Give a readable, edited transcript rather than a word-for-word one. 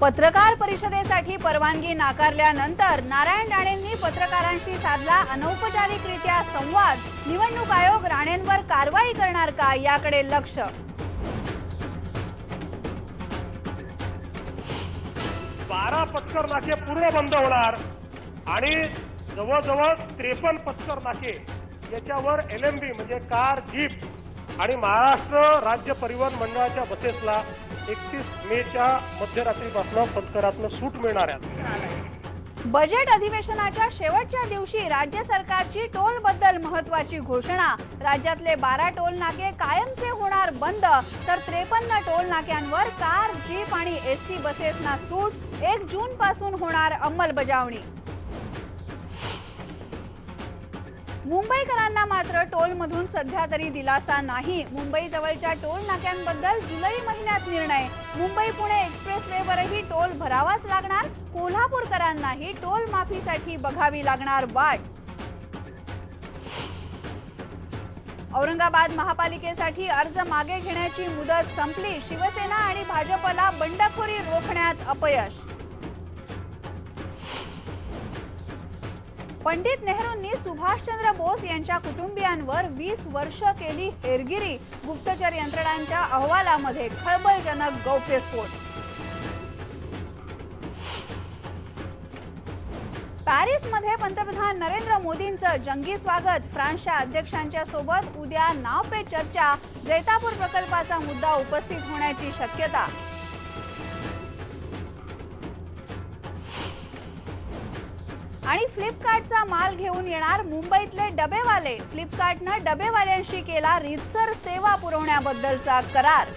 पत्रकार परिषदेसाठी परवानगी नाकारल्यानंतर नारायण राणेंनी पत्रकारांशी साधला अनौपचारिकरित्या संवाद। निवडणूक आयोग राणेंवर कारवाई करणार का याकडे लक्ष। 12 पत्कर नाके पूर्ण बंद होणार आणि जवळजवळ 53 पत्कर नाके याच्यावर LMB म्हणजे कार, जीप आणि महाराष्ट्र राज्य परिवहन मंडळाच्या बसेसला 31 मेच्या मध्यरात्रीपासून पत्करातून सूट मिळणार आहे। बजेट अधिवेशनाच्या शेवटच्या दिवशी राज्य सरकारची टोल बद्दल महत्त्वाची घोषणा। राज्यातले 12 टोल नाके कायमचे होणार बंद, तर 53 टोल नाक्यांवर कार, जीप आणि ST बसेसना सूट। 1 जून पासून होणार अंमलबजावणी। मुंबईकरांना मात्र टोलमधून सध्या तरी दिलासा नाही। मुंबई जवळच्या टोल नाक्यांबद्दल जुलै महिन्यात निर्णय। मुंबई पुणे एक्सप्रेसवेवरही टोल भरावाच लागणार। कोल्हापूरकरांनाही टोल माफीसाठी बघावी लागणार वाट। औरंगाबाद महापालिकेसाठी अर्ज मागे घेण्याची मुदत संपली। शिवसेना आणि भाजपला बंडखोरी रोखण्यात अपयश। पंडित नेहरूंनी सुभाषचंद्र बोस यांच्या कुटुंबियांवर 20 वर्ष केली हेरगिरी। गुप्तचर यंत्रणांच्या अहवालामध्ये खळबळजनक गौप्यस्फोट। पॅरिसमध्ये पंतप्रधान नरेंद्र मोदींचं जंगी स्वागत। फ्रान्सच्या अध्यक्षांच्या सोबत उद्या नाव पे चर्चा। जैतापूर प्रकल्पाचा मुद्दा उपस्थित होण्याची शक्यता। आणि फ्लिपकार्टचा माल घेऊन येणार मुंबईतले डबेवाले। फ्लिपकार्टनं डबेवाल्यांशी केला रीतसर सेवा पुरवण्याबद्दलचा करार।